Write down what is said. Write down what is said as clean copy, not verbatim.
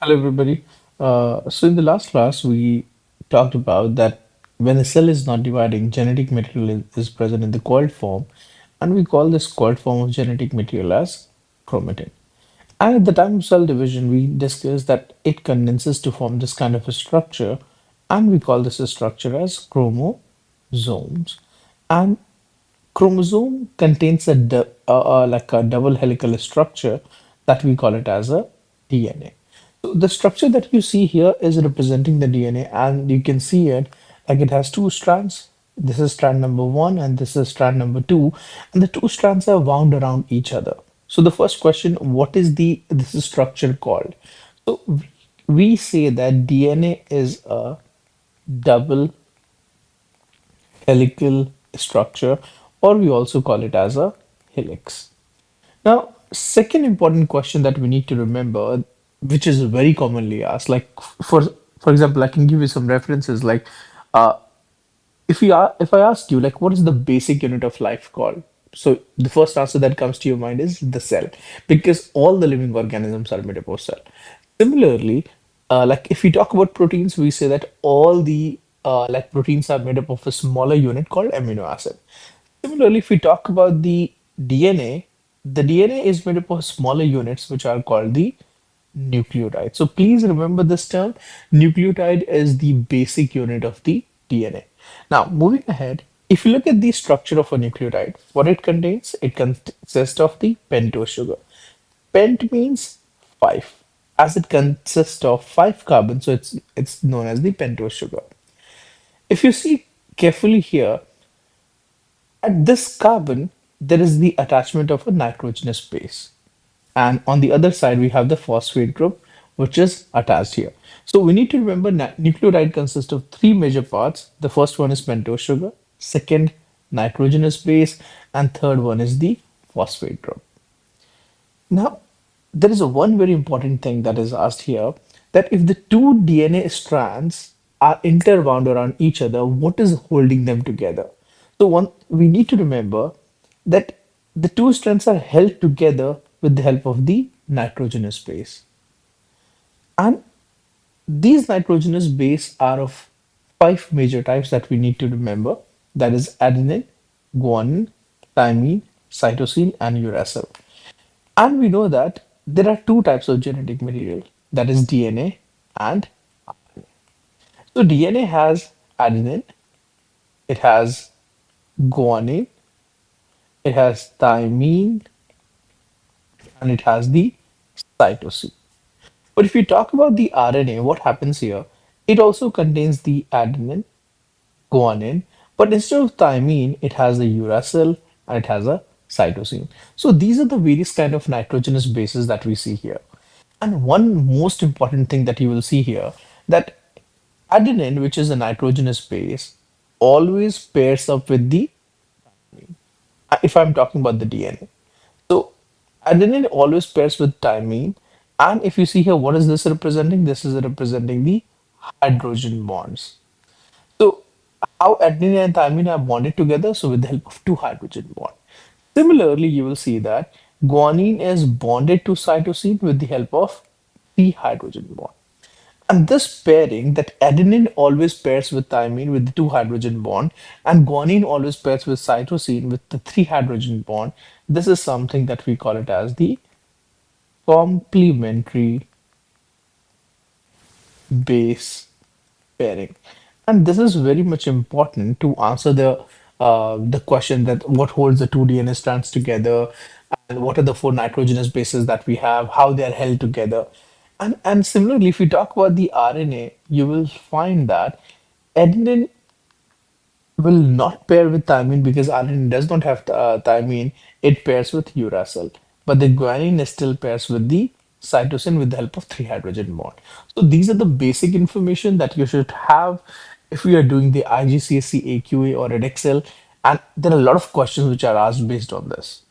Hello, everybody. So, in the last class, we talked about that when a cell is not dividing, genetic material is present in the coiled form, and we call this coiled form of genetic material as chromatin. And at the time of cell division, we discussed that it condenses to form this kind of a structure, and we call this a structure as chromosomes. And chromosome contains like a double helical structure that we call it as a DNA. So the structure that you see here is representing the DNA, and you can see it like it has two strands. This is strand number one, and this is strand number two, and the two strands are wound around each other. So the first question, what is the this is structure called? So we say that DNA is a double helical structure, or we also call it as a helix. Now, second important question that we need to remember, which is very commonly asked, like for example, I can give you some references. Like, uh, if I ask you, like, what is the basic unit of life called? So the first answer that comes to your mind is the cell, because all the living organisms are made up of cell. Similarly, like if we talk about proteins, we say that all the like proteins are made up of a smaller unit called amino acid. Similarly, if we talk about the DNA, the DNA is made up of smaller units which are called the nucleotide. So please remember this term. Nucleotide is the basic unit of the DNA. Now, moving ahead, if you look at the structure of a nucleotide, what it contains, it consists of the pentose sugar. Pent means five, as it consists of five carbons, so it's known as the pentose sugar. If you see carefully here, at this carbon, there is the attachment of a nitrogenous base. And on the other side, we have the phosphate group, which is attached here. So we need to remember nucleotide consists of three major parts. The first one is pentose sugar, second, nitrogenous base, and third one is the phosphate group. Now, there is a one very important thing that is asked here, that if the two DNA strands are interwound around each other, what is holding them together? So one we need to remember that the two strands are held together with the help of the nitrogenous base. And these nitrogenous base are of five major types that we need to remember. That is adenine, guanine, thymine, cytosine, and uracil. And we know that there are two types of genetic material, that is DNA and so DNA has adenine, it has guanine, it has thymine, and it has the cytosine. But if you talk about the RNA, what happens here? It also contains the adenine, guanine, but instead of thymine, it has the uracil and it has a cytosine. So these are the various kind of nitrogenous bases that we see here. And one most important thing that you will see here, that adenine, which is a nitrogenous base, always pairs up with the, if I'm talking about the DNA. So adenine always pairs with thymine. And if you see here, what is this representing? This is representing the hydrogen bonds. So how adenine and thymine are bonded together? So with the help of two hydrogen bond. Similarly, you will see that guanine is bonded to cytosine with the help of three hydrogen bond. And this pairing, that adenine always pairs with thymine with the two hydrogen bond, and guanine always pairs with cytosine with the three hydrogen bond. This is something that we call it as the complementary base pairing. And this is very much important to answer the question that what holds the two DNA strands together, and what are the four nitrogenous bases that we have, how they are held together. And similarly, if we talk about the RNA, you will find that adenine will not pair with thymine because adenine does not have thymine. It pairs with uracil, but the guanine still pairs with the cytosine with the help of three hydrogen bond. So these are the basic information that you should have if we are doing the IGCSE AQA or EdExcel, and there are a lot of questions which are asked based on this.